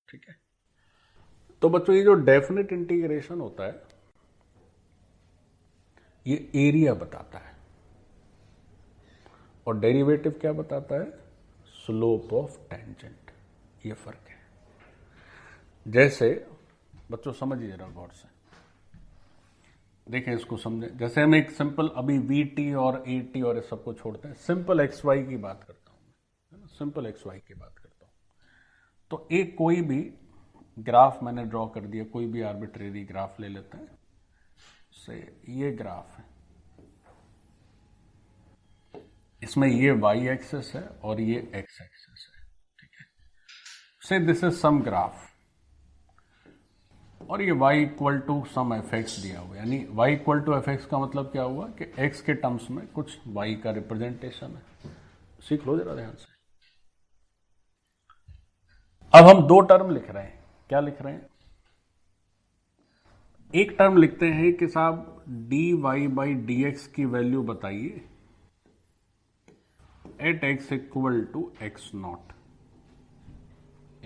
ठीक है। तो बच्चों ये जो डेफिनेट इंटीग्रेशन होता है ये एरिया बताता है और डेरिवेटिव क्या बताता है? Slope of tangent. ये फर्क है। जैसे बच्चों समझिए जरा गौर से, देखें इसको समझें। जैसे हम एक सिंपल अभी वी टी और ए टी और इस सबको छोड़ते हैं, सिंपल एक्स वाई की बात करता हूं मैं, है ना, सिंपल एक्स वाई की बात करता हूं। तो एक कोई भी ग्राफ मैंने ड्रॉ कर दिया, कोई भी आर्बिट्रेरी ग्राफ ले लेते हैं। से ये ग्राफ है, इसमें ये वाई एक्सिस है और ये एक्स एक्सिस है। ठीक है। से दिस इज सम ग्राफ और ये y equal to some f x दिया हुआ है, यानी y equal to f x का मतलब क्या हुआ कि x के टर्म्स में कुछ y का रिप्रेजेंटेशन है। सीख लो जरा ध्यान से। अब हम दो टर्म लिख रहे हैं। क्या लिख रहे हैं? एक टर्म लिखते हैं कि साहब dy बाई डी एक्स की वैल्यू बताइए at x equal to x naught.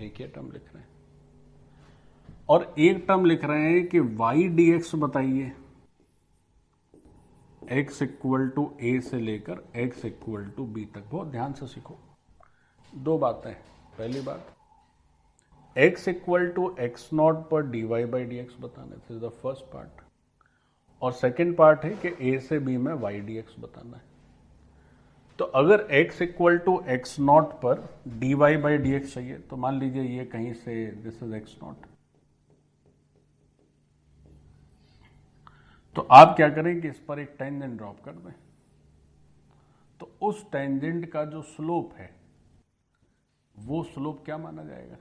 एक ही टर्म लिख रहे हैं। और एक टर्म लिख रहे हैं कि y डी एक्स बताइए x इक्वल टू ए से लेकर x इक्वल टू बी तक। बहुत ध्यान से सीखो। दो बातें। पहली बात, x equal to x naught पर dy बाई डी एक्स बताना, this is the first part. और सेकेंड पार्ट है कि a से b में y डी एक्स बताना है। तो अगर x equal to x naught पर dy बाई डी एक्स चाहिए तो मान लीजिए ये कहीं से दिस इज एक्स नॉट, तो आप क्या करें कि इस पर एक टेंजेंट ड्रॉप कर दें। तो उस टेंजेंट का जो स्लोप है वो स्लोप क्या माना जाएगा?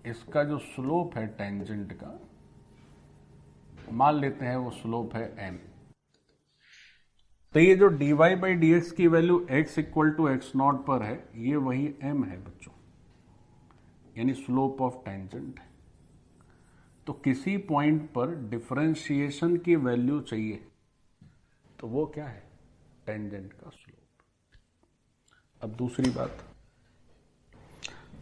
इसका जो स्लोप है टेंजेंट का, मान लेते हैं वो स्लोप है m। तो ये जो dy बाई डी एक्स की value x equal to x naught पर है, ये वही m है बच्चों, यानी स्लोप ऑफ टेंजेंट है। तो किसी पॉइंट पर डिफरेंशिएशन की वैल्यू चाहिए तो वो क्या है? टेंजेंट का स्लोप। अब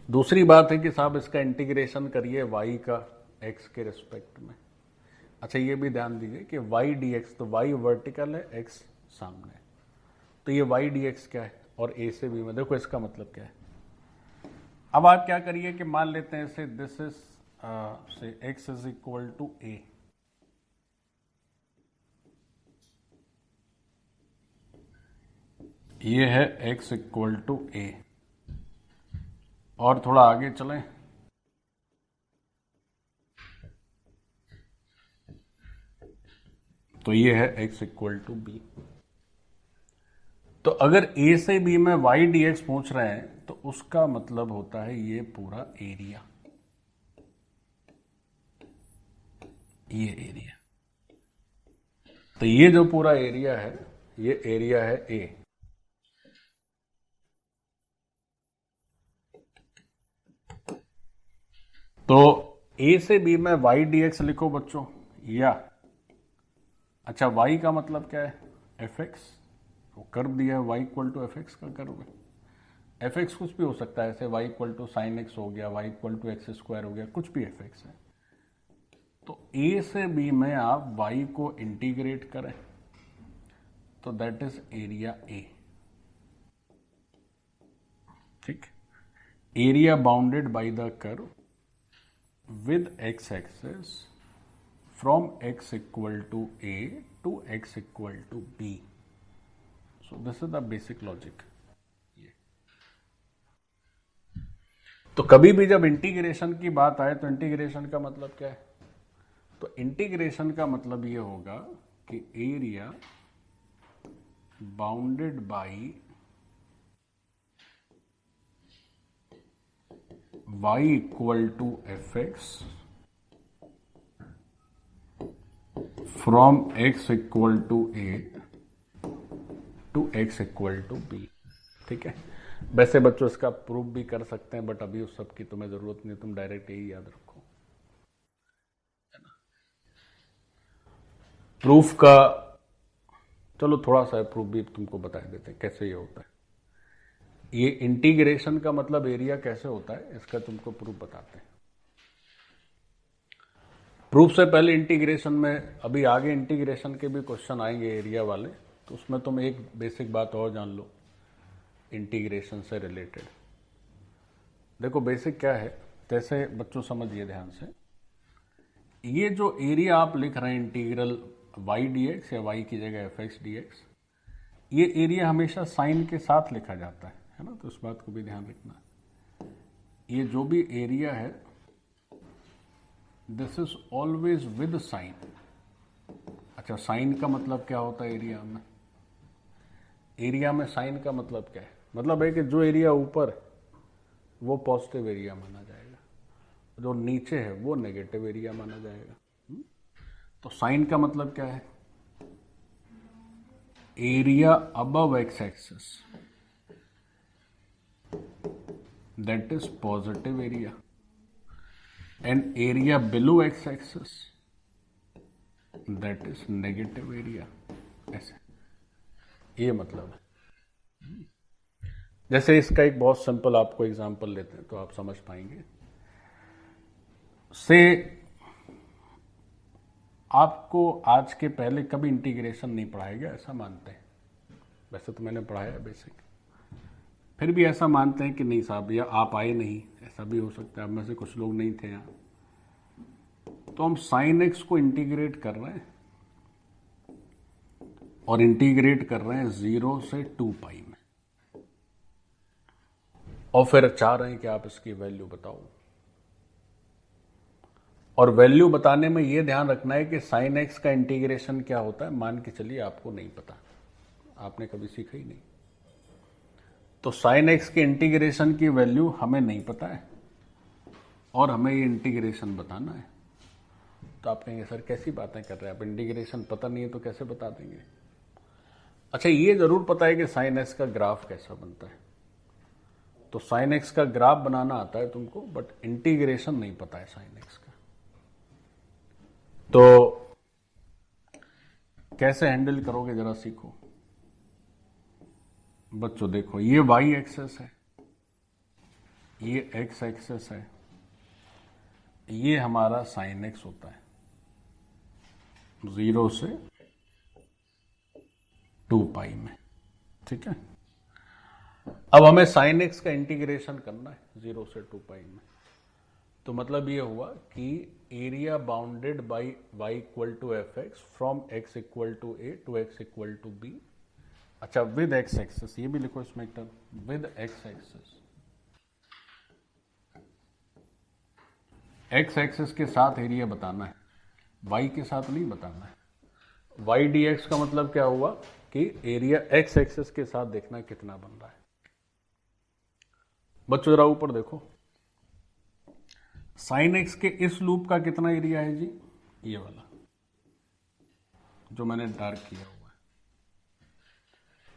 दूसरी बात है कि साहब इसका इंटीग्रेशन करिए y का x के रिस्पेक्ट में। अच्छा ये भी ध्यान दीजिए कि y dx, तो y वर्टिकल है, x सामने है, तो ये y dx क्या है? और a से b में देखो इसका मतलब क्या है। अब आप क्या करिए कि मान लेते हैं इसे this is say x is equal to a, ये है x इक्वल टू a। और थोड़ा आगे चलें तो ये है x इक्वल टू b। तो अगर a से b में y dx पूछ रहे हैं तो उसका मतलब होता है ये पूरा एरिया, ये एरिया। तो ये जो पूरा एरिया है ये एरिया है a। तो a से b में y dx लिखो बच्चों, या अच्छा y का मतलब क्या है? fx। वो कर्व दिया है y इक्वल टू fx का कर्व है। fx कुछ भी हो सकता है, ऐसे y equal to sine x हो गया, y equal to x square हो गया, कुछ भी fx है। तो a से b में आप y को इंटीग्रेट करें तो दैट इज एरिया a। ठीक। Area bounded by the curve with x axis from x equal to a to x equal to b. So this is the basic logic. तो कभी भी जब इंटीग्रेशन की बात आए तो इंटीग्रेशन का मतलब क्या है? तो इंटीग्रेशन का मतलब ये होगा कि area bounded by y equal to f x from x equal to a to x equal to b। ठीक है। वैसे बच्चों इसका प्रूफ भी कर सकते हैं, बट अभी उस सब की तुम्हें जरूरत नहीं, तुम डायरेक्ट यही याद रखो। प्रूफ का चलो थोड़ा सा प्रूफ भी तुमको बता देते हैं कैसे ये होता है। ये इंटीग्रेशन का मतलब एरिया कैसे होता है इसका तुमको प्रूफ बताते हैं। प्रूफ से पहले इंटीग्रेशन में, अभी आगे इंटीग्रेशन के भी क्वेश्चन आएंगे एरिया वाले, तो उसमें तुम एक बेसिक बात और जान लो इंटीग्रेशन से रिलेटेड। देखो बेसिक क्या है, जैसे बच्चों समझिए ध्यान से, ये जो एरिया आप लिख रहे हैं इंटीग्रल y dx या y की जगह fx dx, ये एरिया हमेशा साइन के साथ लिखा जाता है ना, तो इस बात को भी ध्यान रखना। ये जो भी एरिया है this is always with sign. अच्छा, साइन का मतलब क्या होता है एरिया में? एरिया में साइन का मतलब क्या है? मतलब है कि जो एरिया ऊपर वो पॉजिटिव एरिया माना जाएगा, जो नीचे है वो नेगेटिव एरिया माना जाएगा। तो साइन का मतलब क्या है? Area above x axis that is positive area and area below x axis that is negative area. ऐसे ये मतलब है। जैसे इसका एक बहुत सिंपल आपको एग्जांपल लेते हैं तो आप समझ पाएंगे। से आपको आज के पहले कभी इंटीग्रेशन नहीं पढ़ाया गया ऐसा मानते हैं? वैसे तो मैंने पढ़ाया बेसिक, फिर भी ऐसा मानते हैं कि नहीं साहब, या आप आए नहीं, ऐसा भी हो सकता है, आप में से कुछ लोग नहीं थे यहाँ। तो हम साइन एक्स को इंटीग्रेट कर रहे हैं और इंटीग्रेट कर रहे हैं 0 से 2 पाई में, और फिर चाह रहे हैं कि आप इसकी वैल्यू बताओ। और वैल्यू बताने में यह ध्यान रखना है कि साइन एक्स का इंटीग्रेशन क्या होता है। मान के चलिए आपको नहीं पता, आपने कभी सीखा ही नहीं, तो साइन एक्स के इंटीग्रेशन की वैल्यू हमें नहीं पता है और हमें ये इंटीग्रेशन बताना है। तो आप कहेंगे सर कैसी बातें कर रहे हैं आप, इंटीग्रेशन पता नहीं है तो कैसे बता देंगे? अच्छा, ये जरूर पता है कि साइन एक्स का ग्राफ कैसा बनता है, तो साइन एक्स का ग्राफ बनाना आता है तुमको, बट इंटीग्रेशन नहीं पता है साइन एक्स का। तो कैसे हैंडल करोगे जरा सीखो बच्चों। देखो ये y एक्सेस है, ये x एक्सेस है, ये हमारा साइन एक्स होता है 0 से 2 पाई में, ठीक है। अब हमें साइन एक्स का इंटीग्रेशन करना है 0 से 2 पाई में, तो मतलब ये हुआ कि area bounded by y equal to f x from x equal to a to x equal to b। अच्छा, विद x एक्सेस, ये भी लिखो इसमें एक term, with x axis, x axis के साथ एरिया बताना है, y के साथ नहीं बताना है। y dx का मतलब क्या हुआ कि एरिया x एक्सेस के साथ देखना कितना बन रहा है। बच्चों जरा ऊपर देखो, साइन एक्स के इस लूप का कितना एरिया है जी? ये वाला जो मैंने डार्क किया हुआ है।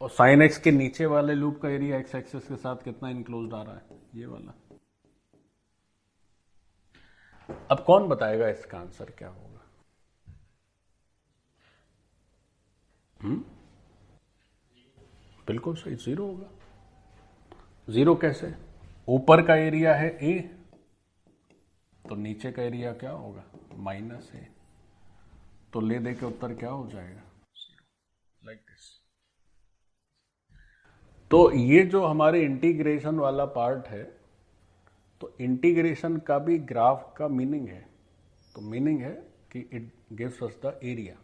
और साइन एक्स के नीचे वाले लूप का एरिया एक्स एक्सिस के साथ कितना इनक्लोज्ड आ रहा है? ये वाला। अब कौन बताएगा इसका आंसर क्या होगा? बिल्कुल सही, 0 होगा। 0 कैसे? ऊपर का एरिया है a, तो नीचे का एरिया क्या होगा? -a। तो ले दे के उत्तर क्या हो जाएगा? 0, लाइक दिस। तो ये जो हमारे इंटीग्रेशन वाला पार्ट है, तो इंटीग्रेशन का भी ग्राफ का मीनिंग है। तो मीनिंग है कि it gives us the area.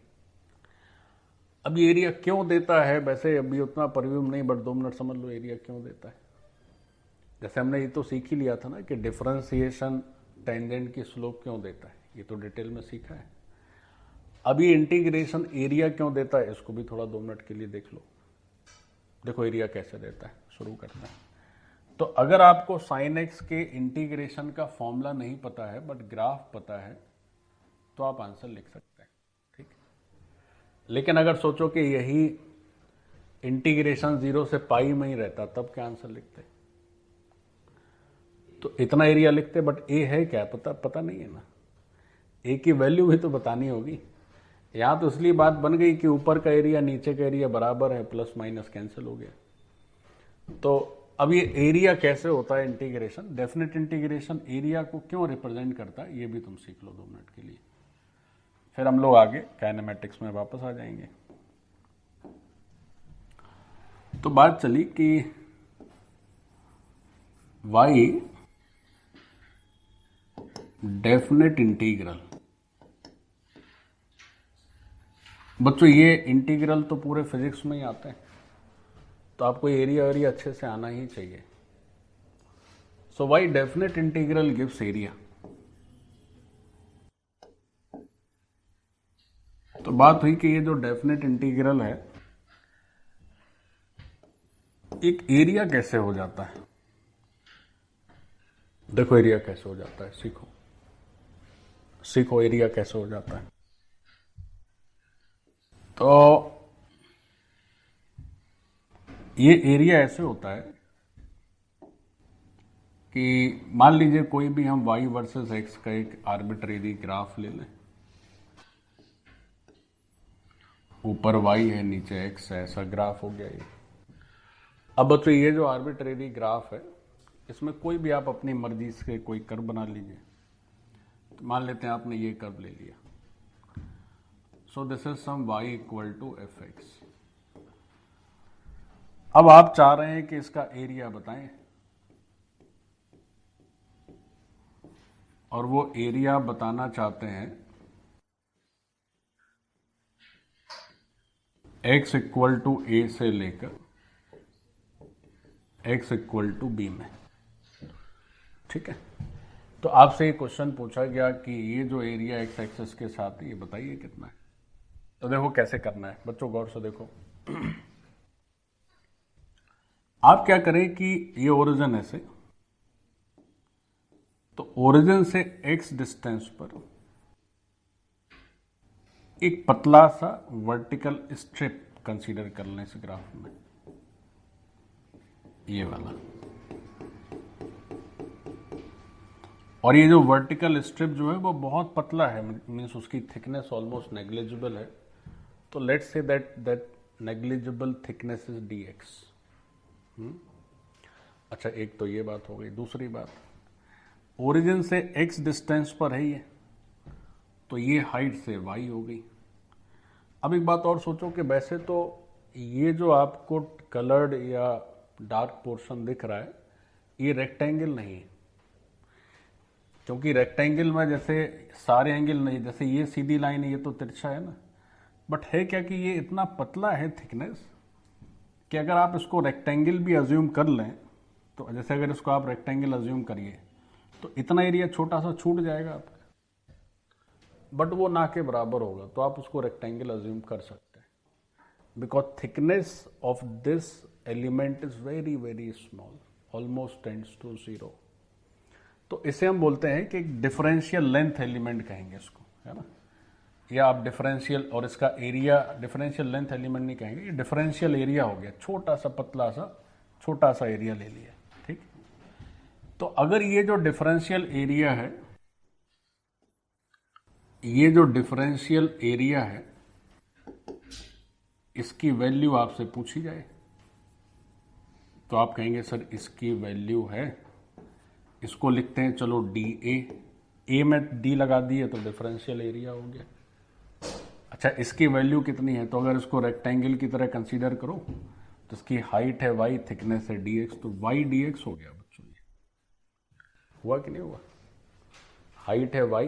अब ये एरिया क्यों देता है? वैसे अभी उतना परिव्यू नहीं, बट 2 मिनट समझ लो एरिया क्यों देता है। जैसे हमने ये तो सीख ही लिया था ना कि डिफरेंशिएशन टेंजेंट की स्लोप क्यों देता है, ये तो डिटेल में सीखा है। अब ये इंटीग्रेशन एरिया क्यों देता है, इसको भी थोड़ा 2 मिनट के लिए देख लो। देखो एरिया कैसे देता है, शुरू करते हैं। तो अगर आपको साइन एक्स के इंटीग्रेशन का फॉर्मूला नहीं पता है बट ग्राफ पता है, तो आप आंसर लिख सकते हैं, ठीक। लेकिन अगर सोचो कि यही इंटीग्रेशन 0 से पाई में ही रहता, तब क्या आंसर लिखते? तो इतना एरिया लिखते, बट ए है क्या पता नहीं है ना। ए की वैल्यू भी तो बतानी होगी। यहां तो इसलिए बात बन गई कि ऊपर का एरिया नीचे का एरिया बराबर है, प्लस माइनस कैंसिल हो गया। तो अब ये एरिया कैसे होता है इंटीग्रेशन, डेफिनेट इंटीग्रेशन एरिया को क्यों रिप्रेजेंट करता है, ये भी तुम सीख लो 2 मिनट के लिए, फिर हम लोग आगे काइनेमेटिक्स में वापस आ जाएंगे। तो बात चली कि y डेफिनेट इंटीग्रल, बच्चों ये इंटीग्रल तो पूरे फिजिक्स में ही आते हैं, तो आपको एरिया अच्छे से आना ही चाहिए। सो y definite integral gives area. तो बात हुई कि ये जो डेफिनेट इंटीग्रल है, एक एरिया कैसे हो जाता है, देखो एरिया कैसे हो जाता है, सीखो एरिया कैसे हो जाता है। तो ये एरिया ऐसे होता है कि मान लीजिए कोई भी हम y वर्सेस x का एक आर्बिट्रेरी ग्राफ ले लें, ऊपर y है नीचे x है, ऐसा ग्राफ हो गया ये। अब बच्चों ये जो आर्बिट्रेरी ग्राफ है, इसमें कोई भी आप अपनी मर्जी से कोई कर्व बना लीजिए। तो मान लेते हैं आपने ये कर्व ले लिया, so this is some y equal to fx। अब आप चाह रहे हैं कि इसका एरिया बताएं, और वो एरिया बताना चाहते हैं x इक्वल टू a से लेकर x इक्वल टू b में, ठीक है। तो आपसे ये क्वेश्चन पूछा गया कि ये जो एरिया एक्स एक्सिस के साथ है, ये बताइए कितना है। तो देखो कैसे करना है बच्चों, गौर से देखो। आप क्या करें कि ये ओरिजिन है से, तो ओरिजिन से x डिस्टेंस पर एक पतला सा वर्टिकल स्ट्रिप कंसीडर कर लें इस ग्राफ में, ये वाला। और ये जो वर्टिकल स्ट्रिप जो है वो बहुत पतला है, मीन्स उसकी थिकनेस ऑलमोस्ट नेग्लिजिबल है। तो let's say that negligible thickness is dx। अच्छा, एक तो ये बात हो गई। दूसरी बात, ओरिजिन से x डिस्टेंस पर है ये, तो ये हाइट से y हो गई। अब एक बात और सोचो कि वैसे तो ये जो आपको कलर्ड या डार्क पोर्शन दिख रहा है, ये रेक्टेंगल नहीं है, क्योंकि रेक्टेंगल में जैसे सारे एंगल नहीं, जैसे ये सीधी लाइन है, ये तो तिरछा है ना, बट है क्या कि ये इतना पतला है थिकनेस कि अगर आप इसको रेक्टेंगल भी अज्यूम कर लें, तो जैसे अगर इसको आप रेक्टेंगल अज्यूम करिए तो इतना एरिया छोटा सा छूट जाएगा आपका, बट वो ना के बराबर होगा, तो आप उसको रेक्टेंगल अज्यूम कर सकते हैं, because thickness of this element is very very small, almost tends to 0। तो इसे हम बोलते हैं कि एक डिफरेंशियल लेंथ एलिमेंट कहेंगे इसको, है ना, या आप डिफरेंशियल, और इसका एरिया डिफरेंशियल लेंथ एलिमेंट नहीं कहेंगे, ये डिफरेंशियल एरिया हो गया, छोटा सा पतला सा छोटा सा एरिया ले लिया, ठीक। तो अगर ये जो डिफरेंशियल एरिया है, ये जो डिफरेंशियल एरिया है, इसकी वैल्यू आपसे पूछी जाए, तो आप कहेंगे सर इसकी वैल्यू है, इसको लिखते हैं चलो a में d लगा दिए तो डिफरेंशियल एरिया हो गया। अच्छा, इसकी वैल्यू कितनी है, तो अगर इसको रेक्टेंगल की तरह कंसीडर करो तो इसकी हाइट है y, थिकनेस है dx, तो y dx हो गया बच्चों। ये हुआ कि नहीं हुआ, हाइट है y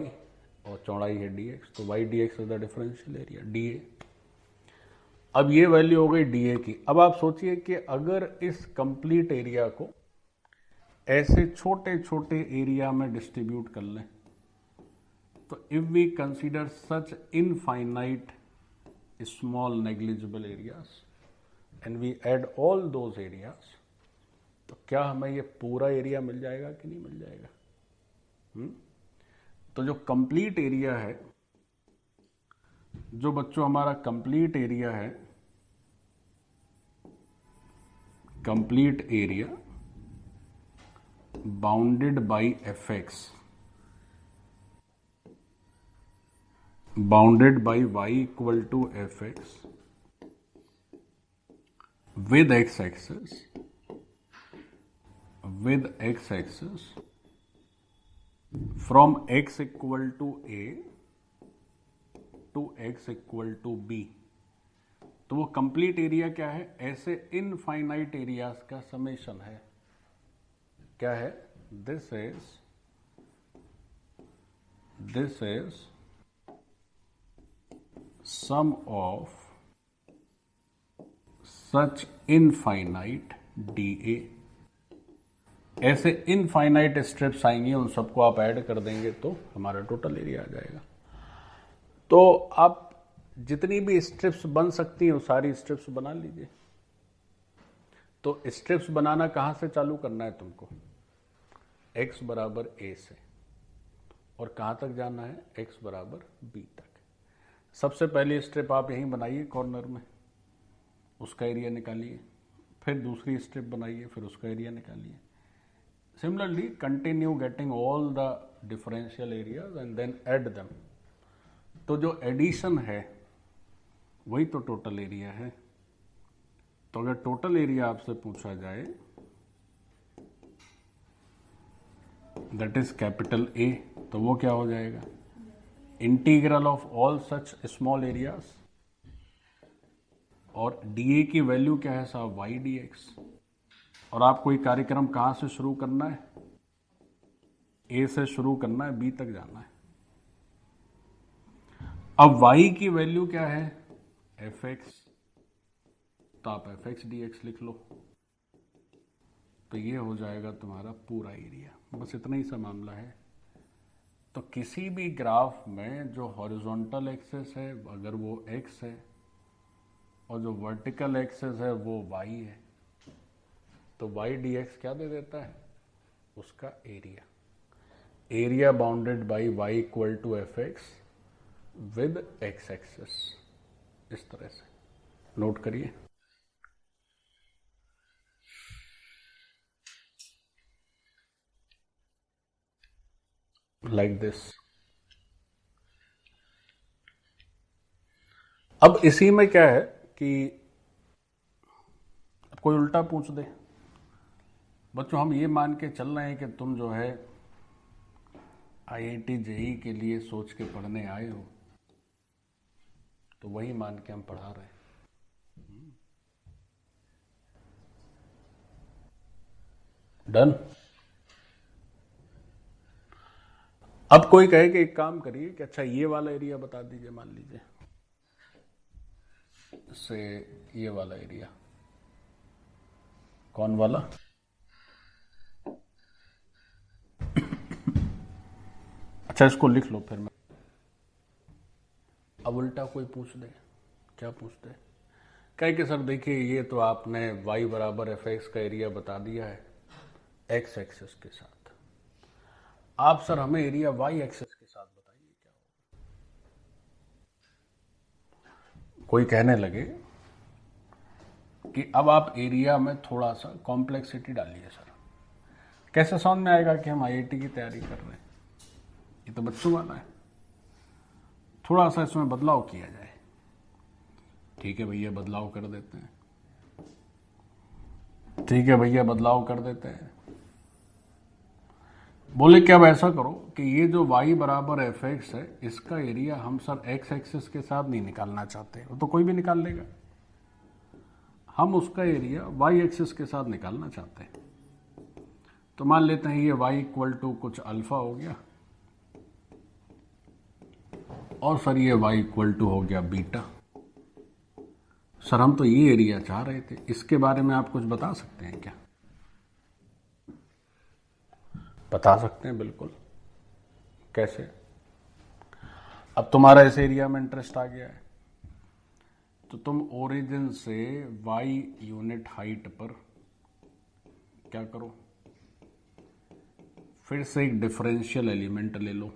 और चौड़ाई है dx, तो y dx is the differential area dA। अब ये वैल्यू हो गई dA की। अब आप सोचिए कि अगर इस कंप्लीट एरिया को ऐसे छोटे छोटे एरिया में डिस्ट्रीब्यूट कर लें, तो if we consider such infinite small negligible areas and we add all those areas, तो क्या हमें ये पूरा एरिया मिल जाएगा कि नहीं मिल जाएगा। तो जो कंप्लीट एरिया है, जो बच्चों हमारा कंप्लीट एरिया है, complete area bounded by fx, bounded by y equal to fx with x axis with x axis from x equal to a to x equal to b। तो वो complete area क्या है? ऐसे infinite areas का summation है। क्या है? This is sum of such infinite d a. ऐसे इनफाइनाइट स्ट्रिप्स आएंगे, उन सबको आप ऐड कर देंगे तो हमारा टोटल एरिया आ जाएगा। तो आप जितनी भी स्ट्रिप्स बन सकती हैं वो सारी स्ट्रिप्स बना लीजिए। तो स्ट्रिप्स बनाना कहां से चालू करना है तुमको? x बराबर a से, और कहां तक जाना है? x बराबर b तक। सबसे पहली स्ट्रिप आप यहीं बनाइए कॉर्नर में, उसका एरिया निकालिए। फिर दूसरी स्ट्रिप बनाइए, फिर उसका एरिया निकालिए। Similarly continue getting all the differential areas and then add them. तो जो एडिशन है वही तो टोटल एरिया है। तो अगर टोटल एरिया आपसे पूछा जाए, दैट इज कैपिटल ए, तो वो क्या हो जाएगा? Integral of all such small areas. और डीए की वैल्यू क्या है साहब? Y d x. और आपको ये कार्यक्रम कहां से शुरू करना है? ए से शुरू करना है, बी तक जाना है। अब y की वैल्यू क्या है? F x. तो आप एफ एक्स डी एक्स लिख लो, तो ये हो जाएगा तुम्हारा पूरा एरिया। बस इतना ही सा मामला है। तो किसी भी ग्राफ में जो हॉरिजॉन्टल एक्सेस है अगर वो x है और जो वर्टिकल एक्सेस है वो y है, तो y डी एक्स क्या दे देता है? उसका area. Area bounded by y equal to f x with x axis. इस तरह से नोट करिए। Like this. अब इसी में क्या है कि कोई उल्टा पूछ दे, बच्चों हम ये मान के चल रहे हैं कि तुम जो है आईआईटी जेई के लिए सोच के पढ़ने आए हो, तो वही मान के हम पढ़ा रहे हैं। डन। अब कोई कहे कि एक काम करिए कि अच्छा ये वाला एरिया बता दीजिए, मान लीजिए से ये वाला एरिया। कौन वाला? अच्छा इसको लिख लो फिर मैं। अब उल्टा कोई पूछ दे, क्या पूछते हैं? कहे कि सर देखिए ये तो आपने y बराबर एफ एक्स का एरिया बता दिया है x एक्सेस के साथ, आप सर हमें एरिया y एक्सेस के साथ बताइए क्या होगा। कोई कहने लगे कि अब आप एरिया में थोड़ा सा कॉम्प्लेक्सिटी डालिए सर। कैसे समझ में आएगा कि हम आईआईटी की तैयारी कर रहे हैं? ये तो बच्चों वाला है, थोड़ा सा इसमें बदलाव किया जाए। ठीक है भैया बदलाव कर देते हैं, ठीक है भैया बदलाव कर देते हैं। बोले कि अब ऐसा करो कि ये जो y बराबर एफ एक्स है इसका एरिया हम सर x एक्सिस के साथ नहीं निकालना चाहते, वो तो कोई भी निकाल लेगा, हम उसका एरिया y एक्सिस के साथ निकालना चाहते हैं। तो मान लेते हैं ये y इक्वल टू कुछ अल्फा हो गया और सर ये y इक्वल टू हो गया बीटा। सर हम तो ये एरिया चाह रहे थे, इसके बारे में आप कुछ बता सकते हैं क्या? बता सकते हैं बिल्कुल। कैसे? अब तुम्हारा इस एरिया में इंटरेस्ट आ गया है तो तुम ओरिजिन से y यूनिट हाइट पर क्या करो, फिर से एक डिफरेंशियल एलिमेंट ले लो,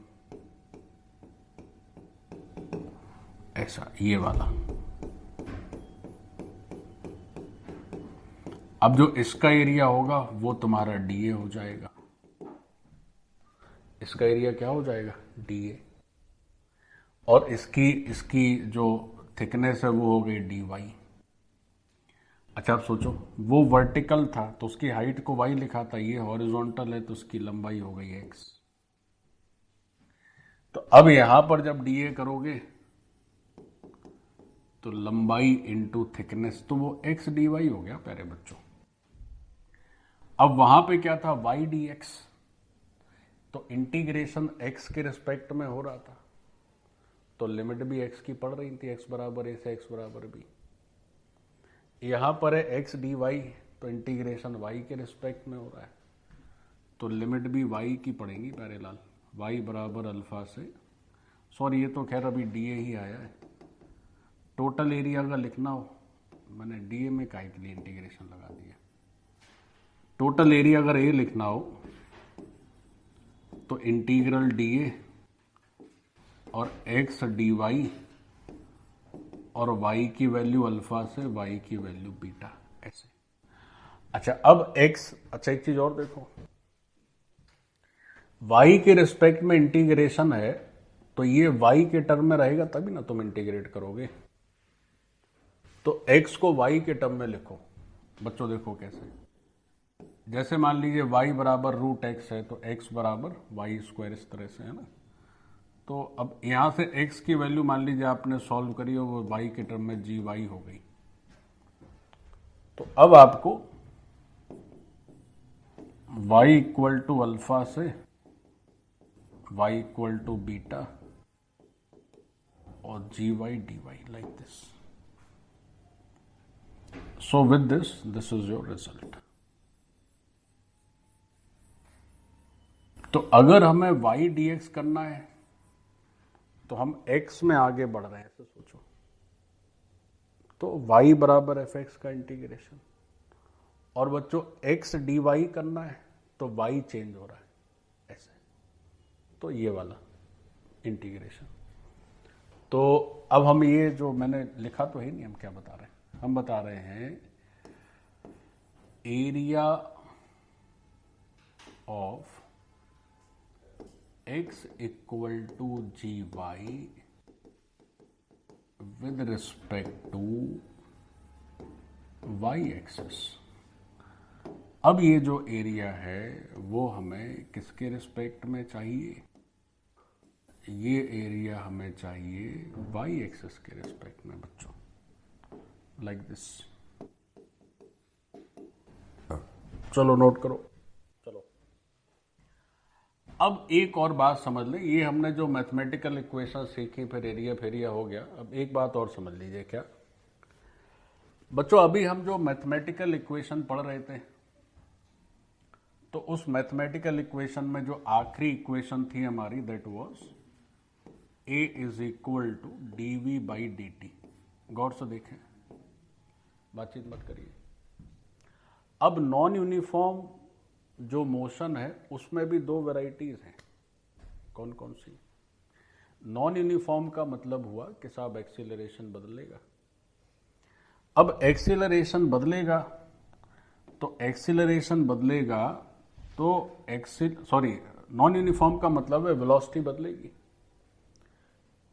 ऐसा ये वाला। अब जो इसका एरिया होगा वो तुम्हारा डीए हो जाएगा। इसका एरिया क्या हो जाएगा? डीए। और इसकी जो थिकनेस है वो हो गई dy। अच्छा आप सोचो, वो वर्टिकल था तो उसकी हाइट को y लिखा था, ये हॉरिजॉन्टल है तो उसकी लंबाई हो गई x। तो अब यहां पर जब dA करोगे तो लंबाई इंटू थिकनेस, तो वो x dy हो गया प्यारे बच्चों। अब वहां पे क्या था, y dx, तो इंटीग्रेशन x के रिस्पेक्ट में हो रहा था, तो लिमिट भी x की पड़ रही थी, x बराबर a से x बराबर b। यहां पर है x dy, तो इंटीग्रेशन y के रिस्पेक्ट में हो रहा है, तो लिमिट भी y की पड़ेगी प्यारे लाल, y बराबर अल्फा से, सॉरी ये तो खैर अभी dA ही आया है। टोटल एरिया अगर लिखना हो, मैंने dA में काहे के लिए इंटीग्रेशन लगा दिया। टोटल एरिया अगर a लिखना हो तो इंटीग्रल dA और x dy और y की वैल्यू अल्फा से y की वैल्यू बीटा, ऐसे। अच्छा अब x, अच्छा एक चीज और देखो, y के रिस्पेक्ट में इंटीग्रेशन है तो ये y के टर्म में रहेगा तभी ना तुम इंटीग्रेट करोगे। तो x को y के टर्म में लिखो बच्चों, देखो कैसे, जैसे मान लीजिए y बराबर रूट एक्स है तो x बराबर वाई स्क्वायर, इस तरह से है ना। तो अब यहां से x की वैल्यू मान लीजिए आपने सॉल्व करी हो, वो y के टर्म में gy हो गई। तो अब आपको y इक्वल टू अल्फा से y इक्वल टू बीटा और gy dy like this. So with this is your result. तो अगर हमें y dx करना है तो हम x में आगे बढ़ रहे हैं, ऐसे सोचो, तो y बराबर fx का इंटीग्रेशन, और बच्चों x dy करना है तो y चेंज हो रहा है ऐसे, तो ये वाला इंटीग्रेशन। तो अब हम ये जो मैंने लिखा तो है नहीं, हम क्या बता रहे हैं, हम बता रहे हैं area of x equal to gy with respect to y axis. अब ये जो एरिया है वो हमें किसके रिस्पेक्ट में चाहिए, ये एरिया हमें चाहिए y एक्सिस के रिस्पेक्ट में बच्चों, लाइक दिस। चलो नोट करो। चलो अब एक और बात समझ लें, ये हमने जो मैथमेटिकल इक्वेशन सीखी फिर एरिया फेरिया हो गया, अब एक बात और समझ लीजिए। क्या बच्चों, अभी हम जो मैथमेटिकल इक्वेशन पढ़ रहे थे, तो उस मैथमेटिकल इक्वेशन में जो आखिरी इक्वेशन थी हमारी, that was a is equal to dv by dt। गौर से देखें, बातचीत मत करिए। अब नॉन यूनिफॉर्म जो मोशन है उसमें भी दो वैरायटीज हैं। कौन कौन सी? नॉन यूनिफॉर्म का मतलब हुआ कि साहब एक्सीलरेशन बदलेगा। अब एक्सीलरेशन बदलेगा तो नॉन यूनिफॉर्म का मतलब है वेलोसिटी बदलेगी।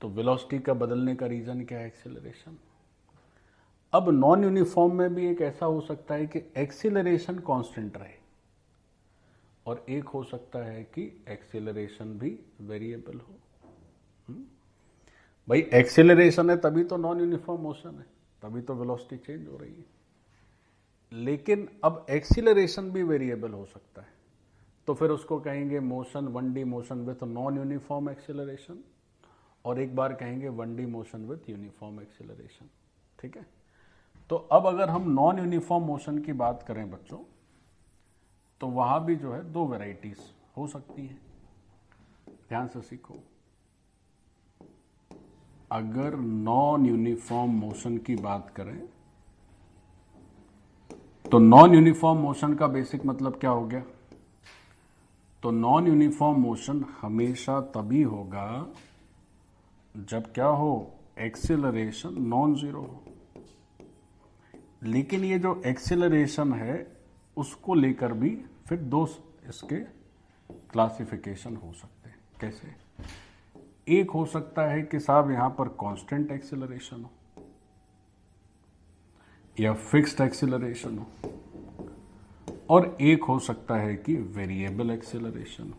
तो वेलोसिटी का बदलने का रीजन क्या है? एक्सीलरेशन। अब नॉन यूनिफॉर्म में भी एक ऐसा हो सकता है कि एक्सीलरेशन कांस्टेंट रहे, और एक हो सकता है कि एक्सीलरेशन भी वेरिएबल हो। भाई एक्सीलरेशन है तभी तो नॉन यूनिफॉर्म मोशन है, तभी तो वेलोसिटी चेंज हो रही है। लेकिन अब एक्सीलरेशन भी वेरिएबल हो सकता है, तो फिर उसको कहेंगे motion 1D motion with non uniform acceleration, और एक बार कहेंगे 1D motion with uniform acceleration. ठीक है। तो अब अगर हम नॉन यूनिफॉर्म मोशन की बात करें बच्चों, तो वहां भी जो है दो वैरायटीज हो सकती हैं। ध्यान से सीखो। अगर नॉन यूनिफॉर्म मोशन की बात करें तो नॉन यूनिफॉर्म मोशन का बेसिक मतलब क्या हो गया? तो नॉन यूनिफॉर्म मोशन हमेशा तभी होगा जब क्या हो? एक्सीलरेशन नॉन जीरो हो। लेकिन ये जो एक्सीलरेशन है उसको लेकर भी फिर दो इसके क्लासिफिकेशन हो सकते हैं। कैसे? एक हो सकता है कि साहब यहां पर कांस्टेंट एक्सीलरेशन हो, या फिक्स्ड एक्सीलरेशन हो, और एक हो सकता है कि वेरिएबल एक्सीलरेशन हो।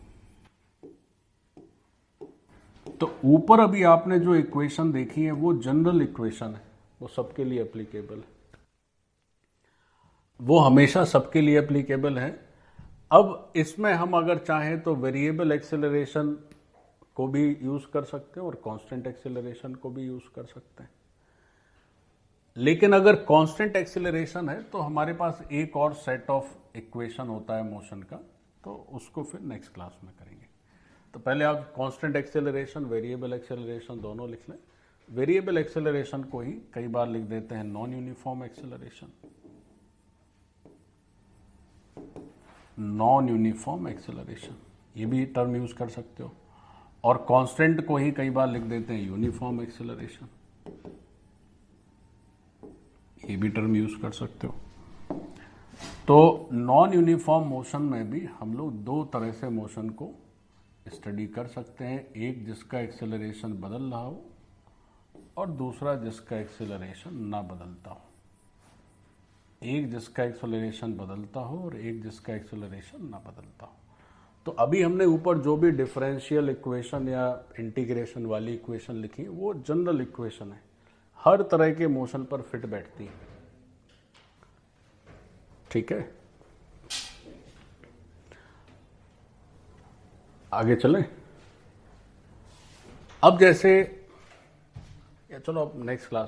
तो ऊपर अभी आपने जो इक्वेशन देखी है वो जनरल इक्वेशन है, वो सबके लिए एप्लीकेबल है, वो हमेशा सबके लिए एप्लीकेबल है। अब इसमें हम अगर चाहें तो वेरिएबल एक्सेलरेशन को भी यूज कर सकते हैं और कांस्टेंट एक्सेलरेशन को भी यूज कर सकते हैं। लेकिन अगर कांस्टेंट एक्सेलरेशन है तो हमारे पास एक और सेट ऑफ इक्वेशन होता है मोशन का, तो उसको फिर नेक्स्ट क्लास में करेंगे। तो पहले आप कांस्टेंट एक्सेलरेशन, वेरिएबल एक्सेलरेशन दोनों लिख लें। वेरिएबल एक्सेलरेशन को ही कई बार लिख देते हैं non uniform acceleration, non uniform acceleration, ये भी टर्म यूज कर सकते हो। और कांस्टेंट को ही कई बार लिख देते हैं यूनिफॉर्म एक्सेलरेशन, ये भी टर्म यूज कर सकते हो। तो नॉन यूनिफॉर्म मोशन में भी हम लोग दो तरह से मोशन को स्टडी कर सकते हैं, एक जिसका एक्सेलरेशन बदल रहा हो और दूसरा जिसका एक्सेलरेशन ना बदलता हो। एक जिसका एक्सेलरेशन बदलता हो और एक जिसका एक्सेलरेशन ना बदलता हो। तो अभी हमने ऊपर जो भी डिफरेंशियल इक्वेशन या इंटीग्रेशन वाली इक्वेशन लिखी वो जनरल इक्वेशन है, हर तरह के मोशन पर फिट बैठती है। ठीक है, आगे चलें। अब जैसे, या चलो अब नेक्स्ट क्लास